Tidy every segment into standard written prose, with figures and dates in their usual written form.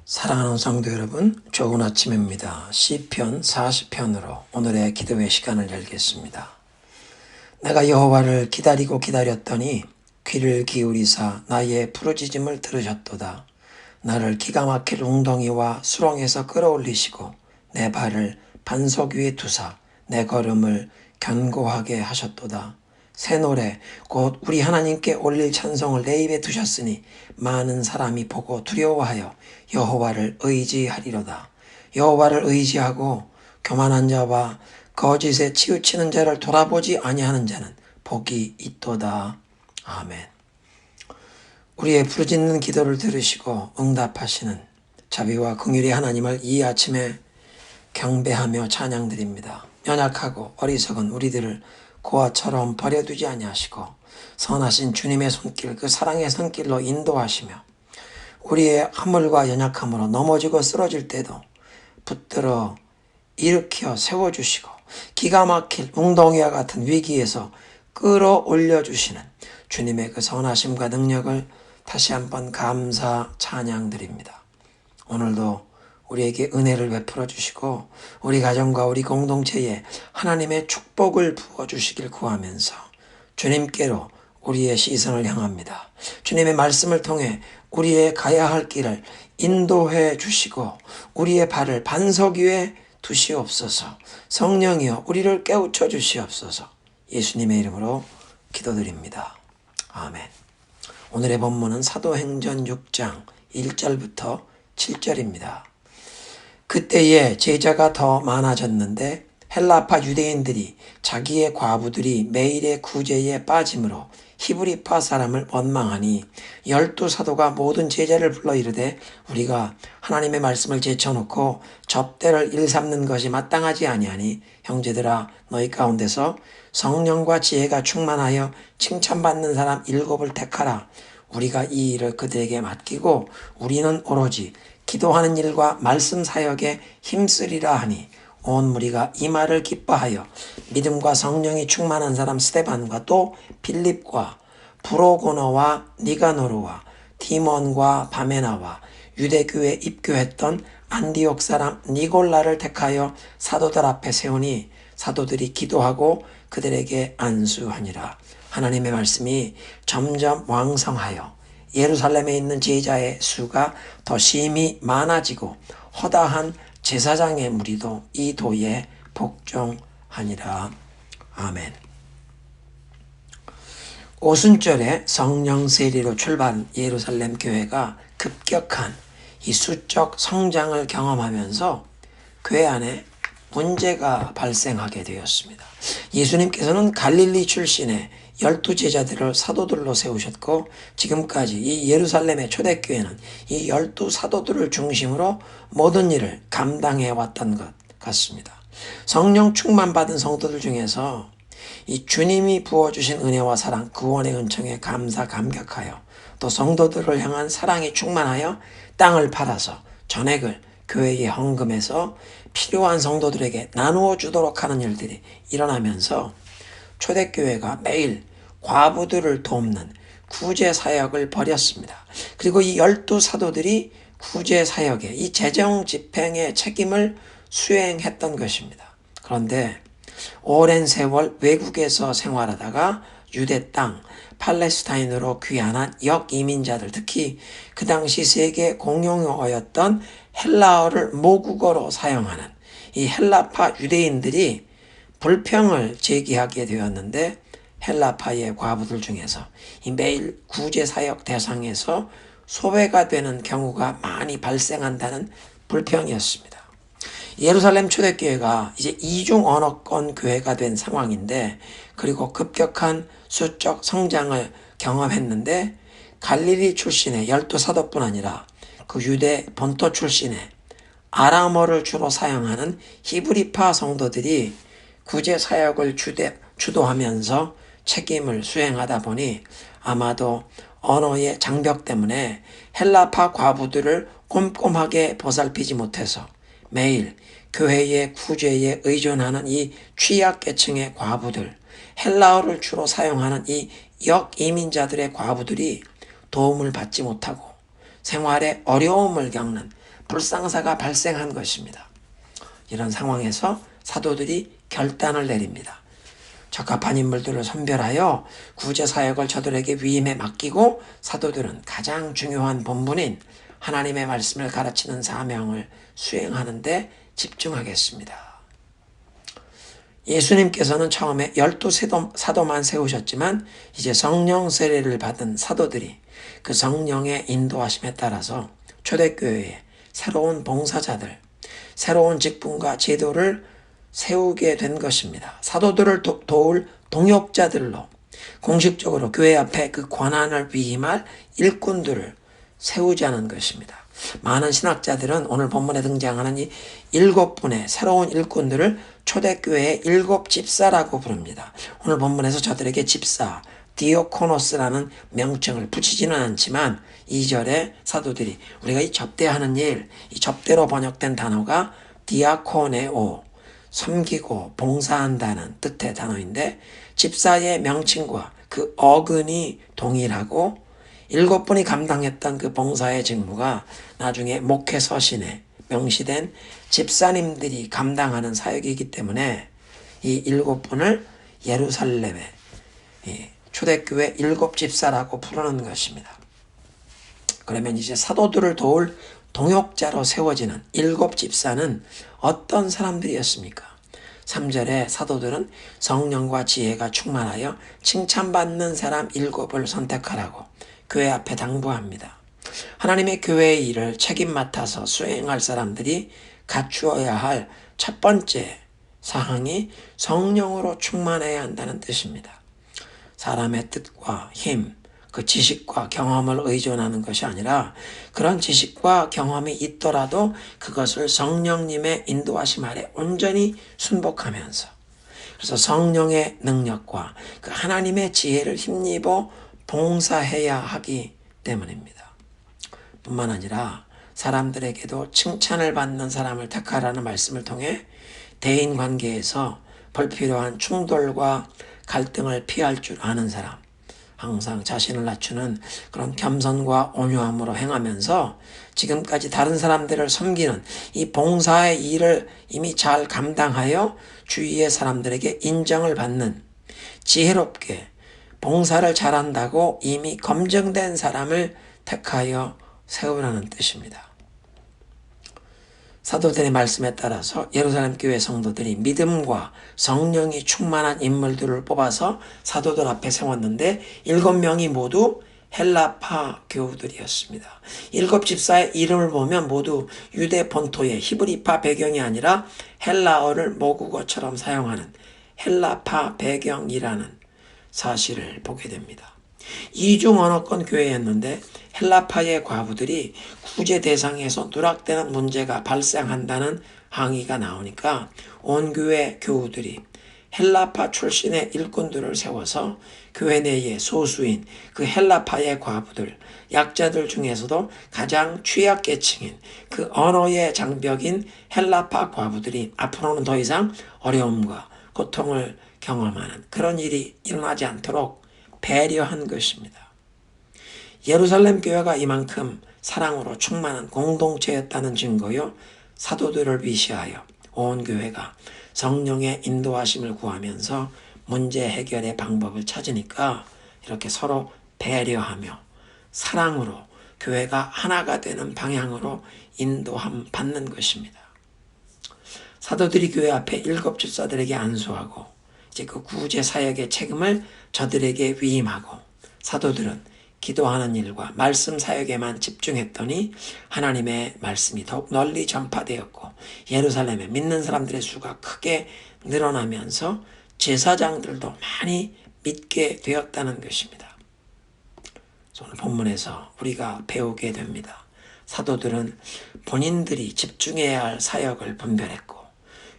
사랑하는 성도 여러분, 좋은 아침입니다. 시편 40편으로 오늘의 기도의 시간을 열겠습니다. 내가 여호와를 기다리고 기다렸더니 귀를 기울이사 나의 부르짖음을 들으셨도다. 나를 기가 막힐 웅덩이와 수렁에서 끌어올리시고 내 발을 반석 위에 두사 내 걸음을 견고하게 하셨도다. 새 노래 곧 우리 하나님께 올릴 찬송을 내 입에 두셨으니 많은 사람이 보고 두려워하여 여호와를 의지하리로다. 여호와를 의지하고 교만한 자와 거짓에 치우치는 자를 돌아보지 아니하는 자는 복이 있도다. 아멘. 우리의 부르짖는 기도를 들으시고 응답하시는 자비와 긍휼의 하나님을 이 아침에 경배하며 찬양드립니다. 연약하고 어리석은 우리들을 고아처럼 버려두지 아니하시고 선하신 주님의 손길, 그 사랑의 손길로 인도하시며 우리의 허물과 연약함으로 넘어지고 쓰러질 때도 붙들어 일으켜 세워주시고 기가 막힐 웅덩이와 같은 위기에서 끌어올려주시는 주님의 그 선하심과 능력을 다시 한번 감사 찬양드립니다. 오늘도 우리에게 은혜를 베풀어 주시고 우리 가정과 우리 공동체에 하나님의 축복을 부어주시길 구하면서 주님께로 우리의 시선을 향합니다. 주님의 말씀을 통해 우리의 가야 할 길을 인도해 주시고 우리의 발을 반석 위에 두시옵소서. 성령이여 우리를 깨우쳐 주시옵소서. 예수님의 이름으로 기도드립니다. 아멘. 오늘의 본문은 사도행전 6장 1절부터 7절입니다. 그때에 제자가 더 많아졌는데 헬라파 유대인들이 자기의 과부들이 매일의 구제에 빠짐으로 히브리파 사람을 원망하니 12사도가 모든 제자를 불러 이르되 우리가 하나님의 말씀을 제쳐놓고 접대를 일삼는 것이 마땅하지 아니하니 형제들아 너희 가운데서 성령과 지혜가 충만하여 칭찬받는 사람 7을 택하라. 우리가 이 일을 그들에게 맡기고 우리는 오로지 기도하는 일과 말씀 사역에 힘쓰리라 하니 온 무리가 이 말을 기뻐하여 믿음과 성령이 충만한 사람 스데반과 또 빌립과 브로고너와 니가노르와 디몬과 바메나와 유대교에 입교했던 안디옥 사람 니골라를 택하여 사도들 앞에 세우니 사도들이 기도하고 그들에게 안수하니라. 하나님의 말씀이 점점 왕성하여 예루살렘에 있는 제자의 수가 더 심히 많아지고 허다한 제사장의 무리도 이 도에 복종하니라. 아멘. 오순절에 성령 세례로 출발한 예루살렘 교회가 급격한 이 수적 성장을 경험하면서 교회 안에 문제가 발생하게 되었습니다. 예수님께서는 갈릴리 출신의 12제자들을 사도들로 세우셨고 지금까지 이 예루살렘의 초대교회는 이 12사도들을 중심으로 모든 일을 감당해 왔던 것 같습니다. 성령 충만 받은 성도들 중에서 이 주님이 부어주신 은혜와 사랑, 구원의 은총에 감사 감격하여 또 성도들을 향한 사랑이 충만하여 땅을 팔아서 전액을 교회에 헌금해서 필요한 성도들에게 나누어 주도록 하는 일들이 일어나면서 초대교회가 매일 과부들을 돕는 구제 사역을 벌였습니다. 그리고 이 12사도들이 구제 사역의 이 재정 집행의 책임을 수행했던 것입니다. 그런데 오랜 세월 외국에서 생활하다가 유대 땅 팔레스타인으로 귀환한 역이민자들, 특히 그 당시 세계 공용어였던 헬라어를 모국어로 사용하는 이 헬라파 유대인들이 불평을 제기하게 되었는데 헬라파의 과부들 중에서 이 매일 구제 사역 대상에서 소외가 되는 경우가 많이 발생한다는 불평이었습니다. 예루살렘 초대교회가 이제 이중 언어권 교회가 된 상황인데 그리고 급격한 수적 성장을 경험했는데 갈릴리 출신의 12사도뿐 아니라 그 유대 본토 출신의 아람어를 주로 사용하는 히브리파 성도들이 구제 사역을 주도하면서 책임을 수행하다 보니 아마도 언어의 장벽 때문에 헬라파 과부들을 꼼꼼하게 보살피지 못해서 매일 교회의 구제에 의존하는 이 취약계층의 과부들, 헬라어를 주로 사용하는 이 역이민자들의 과부들이 도움을 받지 못하고 생활에 어려움을 겪는 불상사가 발생한 것입니다. 이런 상황에서 사도들이 결단을 내립니다. 적합한 인물들을 선별하여 구제 사역을 저들에게 위임해 맡기고 사도들은 가장 중요한 본분인 하나님의 말씀을 가르치는 사명을 수행하는 데 집중하겠습니다. 예수님께서는 처음에 12사도만 세우셨지만 이제 성령 세례를 받은 사도들이 그 성령의 인도하심에 따라서 초대교회에 새로운 봉사자들, 새로운 직분과 제도를 세우게 된 것입니다. 사도들을 도울 동역자들로 공식적으로 교회 앞에 그 권한을 위임할 일꾼들을 세우자는 것입니다. 많은 신학자들은 오늘 본문에 등장하는 이 7분의 새로운 일꾼들을 초대교회의 7집사라고 부릅니다. 오늘 본문에서 저들에게 집사, 디오코노스라는 명칭을 붙이지는 않지만 2절에 사도들이 우리가 이 접대하는 일, 이 접대로 번역된 단어가 디아코네오, 섬기고 봉사한다는 뜻의 단어인데 집사의 명칭과 그 어근이 동일하고 7분이 감당했던 그 봉사의 직무가 나중에 목회 서신에 명시된 집사님들이 감당하는 사역이기 때문에 이 7분을 예루살렘의 초대교회 7집사라고 부르는 것입니다. 그러면 이제 사도들을 도울 동역자로 세워지는 7집사는 어떤 사람들이었습니까? 3절에 사도들은 성령과 지혜가 충만하여 칭찬받는 사람 7을 선택하라고 교회 앞에 당부합니다. 하나님의 교회의 일을 책임 맡아서 수행할 사람들이 갖추어야 할 첫 번째 사항이 성령으로 충만해야 한다는 뜻입니다. 사람의 뜻과 힘, 그 지식과 경험을 의존하는 것이 아니라 그런 지식과 경험이 있더라도 그것을 성령님의 인도하심 아래 온전히 순복하면서 그래서 성령의 능력과 그 하나님의 지혜를 힘입어 봉사해야 하기 때문입니다. 뿐만 아니라 사람들에게도 칭찬을 받는 사람을 택하라는 말씀을 통해 대인관계에서 불필요한 충돌과 갈등을 피할 줄 아는 사람, 항상 자신을 낮추는 그런 겸손과 온유함으로 행하면서 지금까지 다른 사람들을 섬기는 이 봉사의 일을 이미 잘 감당하여 주위의 사람들에게 인정을 받는 지혜롭게 봉사를 잘한다고 이미 검증된 사람을 택하여 세우라는 뜻입니다. 사도들의 말씀에 따라서 예루살렘 교회 성도들이 믿음과 성령이 충만한 인물들을 뽑아서 사도들 앞에 세웠는데 7명이 모두 헬라파 교우들이었습니다. 7집사의 이름을 보면 모두 유대 본토의 히브리파 배경이 아니라 헬라어를 모국어처럼 사용하는 헬라파 배경이라는 사실을 보게 됩니다. 이중 언어권 교회였는데 헬라파의 과부들이 구제 대상에서 누락되는 문제가 발생한다는 항의가 나오니까 온 교회 교우들이 헬라파 출신의 일꾼들을 세워서 교회 내의 소수인 그 헬라파의 과부들, 약자들 중에서도 가장 취약계층인 그 언어의 장벽인 헬라파 과부들이 앞으로는 더 이상 어려움과 고통을 경험하는 그런 일이 일어나지 않도록 배려한 것입니다. 예루살렘 교회가 이만큼 사랑으로 충만한 공동체였다는 증거요. 사도들을 위시하여 온 교회가 성령의 인도하심을 구하면서 문제 해결의 방법을 찾으니까 이렇게 서로 배려하며 사랑으로 교회가 하나가 되는 방향으로 인도함 받는 것입니다. 사도들이 교회 앞에 7집사들에게 안수하고 이제 그 구제 사역의 책임을 저들에게 위임하고 사도들은 기도하는 일과 말씀 사역에만 집중했더니 하나님의 말씀이 더욱 널리 전파되었고 예루살렘에 믿는 사람들의 수가 크게 늘어나면서 제사장들도 많이 믿게 되었다는 것입니다. 오늘 본문에서 우리가 배우게 됩니다. 사도들은 본인들이 집중해야 할 사역을 분별했고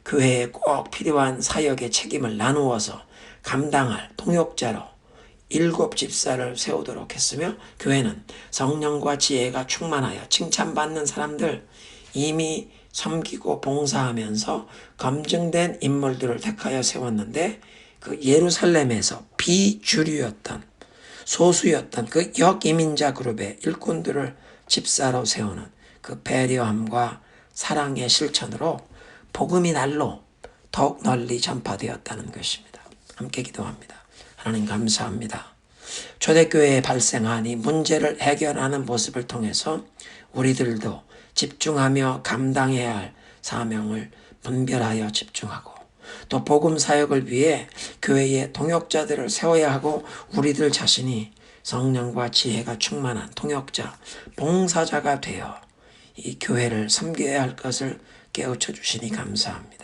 교회에 꼭 필요한 사역의 책임을 나누어서 감당할 동역자로 7집사를 세우도록 했으며 교회는 성령과 지혜가 충만하여 칭찬받는 사람들, 이미 섬기고 봉사하면서 검증된 인물들을 택하여 세웠는데 그 예루살렘에서 비주류였던 소수였던 그 역이민자 그룹의 일꾼들을 집사로 세우는 그 배려함과 사랑의 실천으로 복음이 날로 더욱 널리 전파되었다는 것입니다. 함께 기도합니다. 하나님 감사합니다. 초대교회에 발생한 이 문제를 해결하는 모습을 통해서 우리들도 집중하며 감당해야 할 사명을 분별하여 집중하고 또 복음 사역을 위해 교회의 동역자들을 세워야 하고 우리들 자신이 성령과 지혜가 충만한 동역자, 봉사자가 되어 이 교회를 섬겨야 할 것을 깨우쳐 주시니 감사합니다.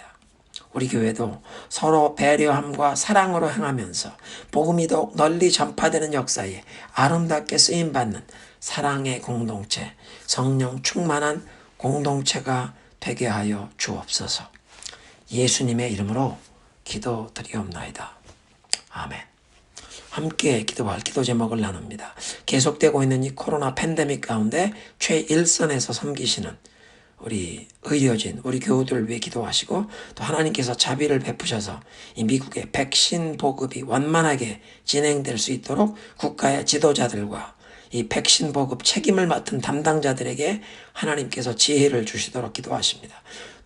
우리 교회도 서로 배려함과 사랑으로 행하면서 복음이 더욱 널리 전파되는 역사에 아름답게 쓰임받는 사랑의 공동체, 성령 충만한 공동체가 되게 하여 주옵소서. 예수님의 이름으로 기도드리옵나이다. 아멘. 함께 기도할 기도 제목을 나눕니다. 계속되고 있는 이 코로나 팬데믹 가운데 최일선에서 섬기시는 우리 의료진, 우리 교우들을 위해 기도하시고 또 하나님께서 자비를 베푸셔서 이 미국의 백신 보급이 원만하게 진행될 수 있도록 국가의 지도자들과 이 백신 보급 책임을 맡은 담당자들에게 하나님께서 지혜를 주시도록 기도하십니다.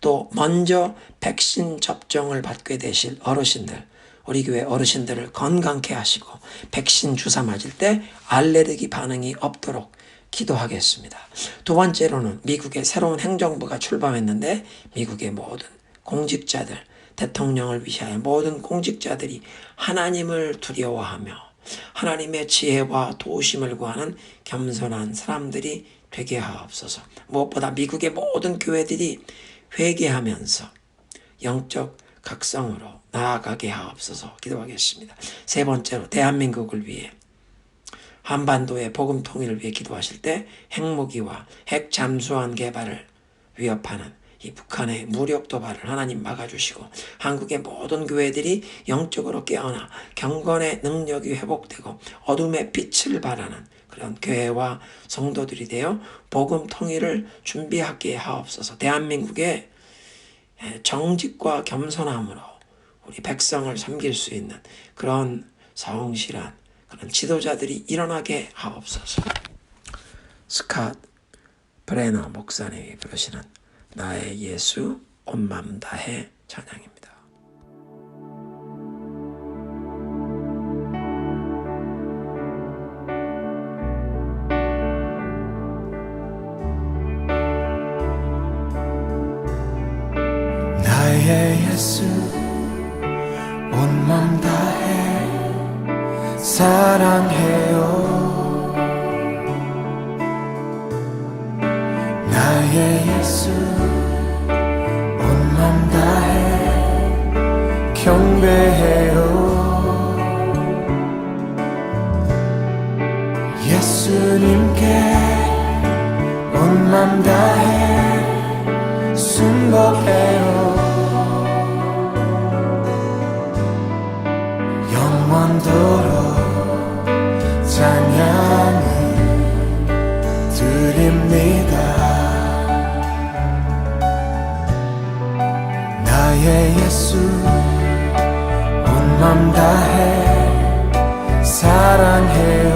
또 먼저 백신 접종을 받게 되실 어르신들, 우리 교회 어르신들을 건강케 하시고 백신 주사 맞을 때 알레르기 반응이 없도록 기도하겠습니다. 두 번째로는 미국의 새로운 행정부가 출범했는데 미국의 모든 공직자들, 대통령을 위하여 모든 공직자들이 하나님을 두려워하며 하나님의 지혜와 도우심을 구하는 겸손한 사람들이 되게 하옵소서. 무엇보다 미국의 모든 교회들이 회개하면서 영적 각성으로 나아가게 하옵소서 기도하겠습니다. 세 번째로 대한민국을 위해 한반도의 복음 통일을 위해 기도하실 때 핵무기와 핵 잠수함 개발을 위협하는 이 북한의 무력 도발을 하나님 막아주시고 한국의 모든 교회들이 영적으로 깨어나 경건의 능력이 회복되고 어둠의 빛을 발하는 그런 교회와 성도들이 되어 복음 통일을 준비하게 하옵소서. 대한민국의 정직과 겸손함으로 우리 백성을 섬길 수 있는 그런 성실한 그런 지도자들이 일어나게 하옵소서. 스캇 브레너 목사님이 부르시는 나의 예수 온 마음 다해 찬양입니다. 나의 예수 온 마음 다해 사랑해요. 나의 예수 온 마음 다해 경배해요. 예수님께 온 마음 다해 순복해요. 영원토록 찬양을 드립니다. 나의 예수 온 맘 다해 사랑해요.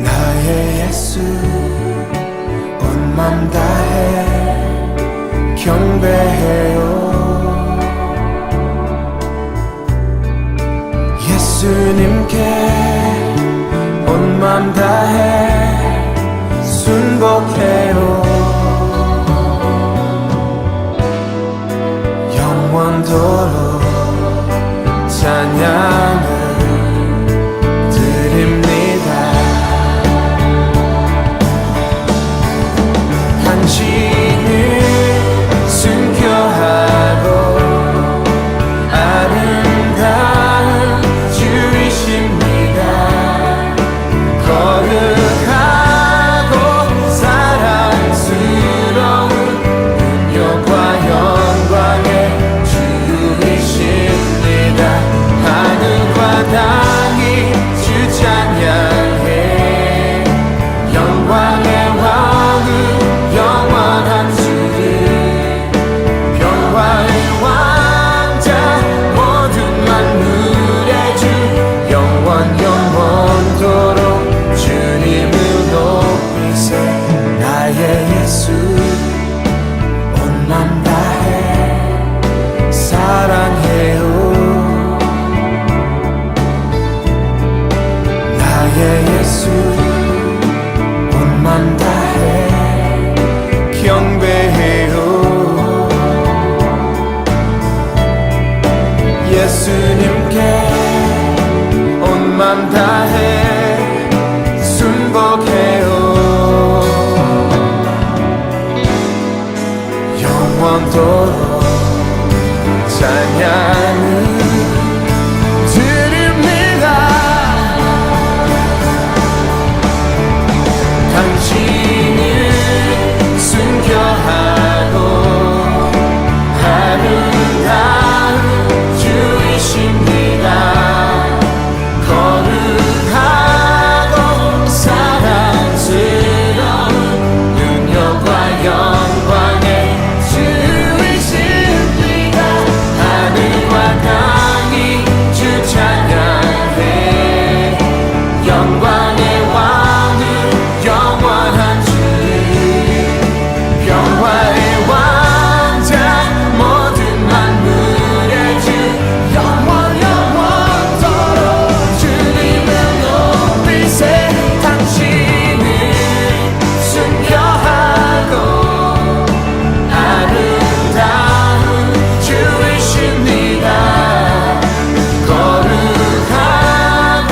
나의 예수 온 맘 다해 경배해요. 예수님께 온 맘 다해 순복해요. 영원토록 찬양을 드립니다. 당신을 순교하고 아름다운 주이십니다. 거룩한 영원토록 찬양을 드립니다. 당신을 순교하고 아름다운 주이십니다. 거룩하고 사랑스러운 능력과 영광의 주이십니다. 하늘과 땅이 주 찬양해. 영광의 왕은 영원한 주, 평화의 왕자, 모든 만물의 주, 영원토록 주님을 높이세. 당신을 순교하고 아름다운 주이십니다. 거룩하고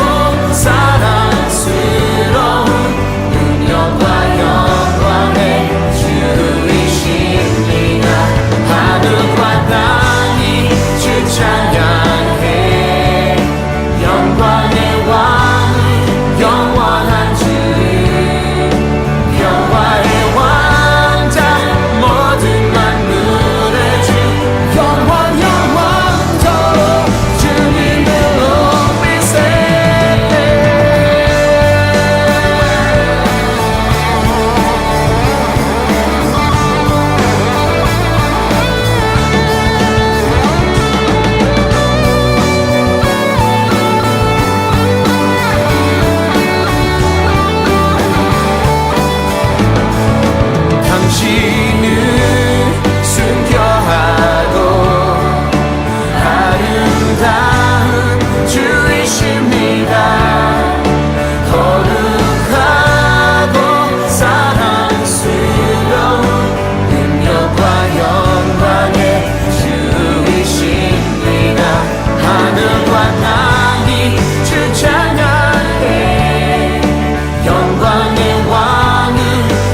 사랑스러운 능력과 영광의 주이십니다. 하늘과 땅이 주 찬양해. 영광의 왕은 영원한 주, 평화의 왕자, 모든 만물의 주, 영원토록 주님을 높이세. 당신을 순교하고 아름다운 주이십니다. 거룩하고 사랑스러운 능력과 영광의 주이십니다. 하늘과 땅이 주 찬양해. 영광의 왕은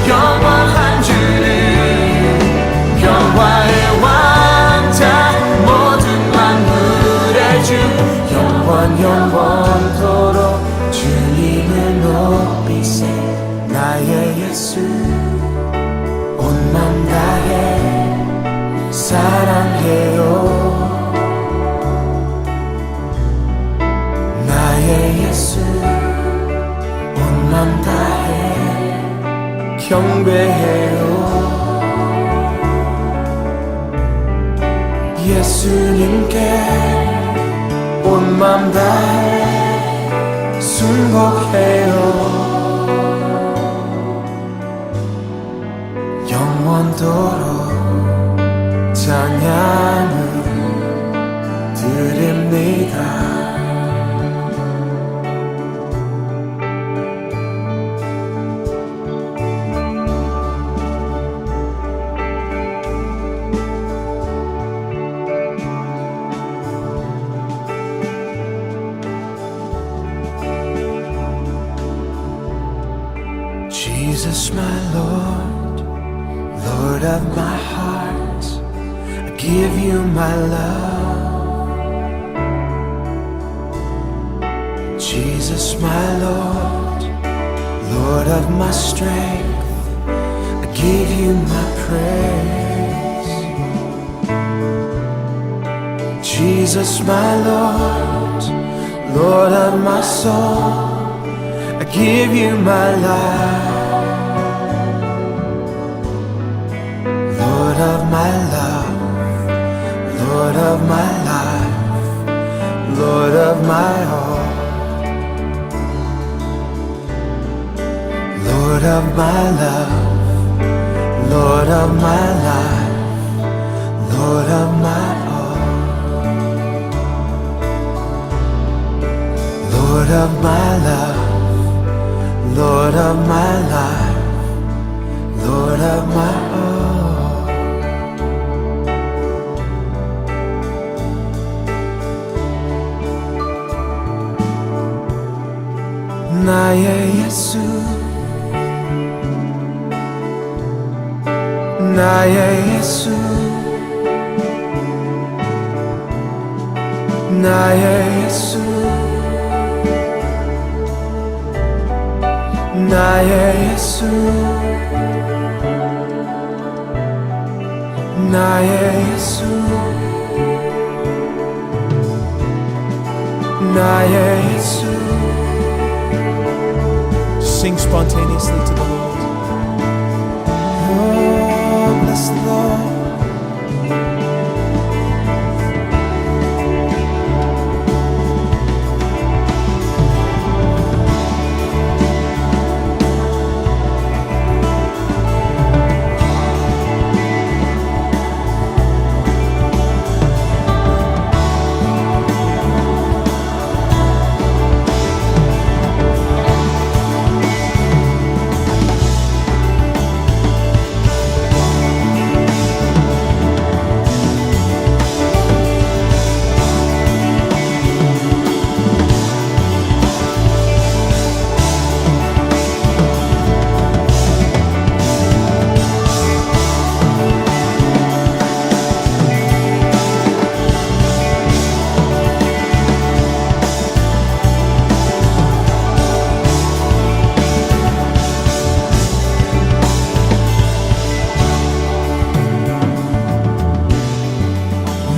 영원한 주, 평화의 왕자, 모든 만물의 주, 영원토록 주님을 높이세. 나의 예수 온 맘 다해 사랑해요. 나의 예수 온 맘 다해 경배해요. 예수님께 온 맘 다해 순복해요. 영원토록 찬양을 드립니다. Jesus, my Lord, Lord of my heart, I give you my love. Jesus, my Lord, Lord of my strength, I give you my praise. Jesus, my Lord, Lord of my soul, I give you my life. Lord of my love, Lord of my life, Lord of my all. Lord of my love, Lord of my life, Lord of my all. Lord of my love, Lord of my life, Lord of my all. 나의 예수, 나의 예수, 나의 예수 나의 예수 나의 예수 나의 예수 Sing spontaneously to the Lord. Oh, bless the Lord.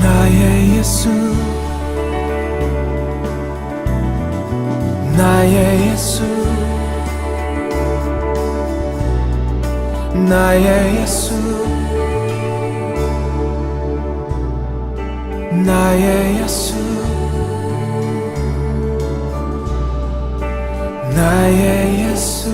나의 예수 나의 예수 나의 예수 나의 예수 나의 예수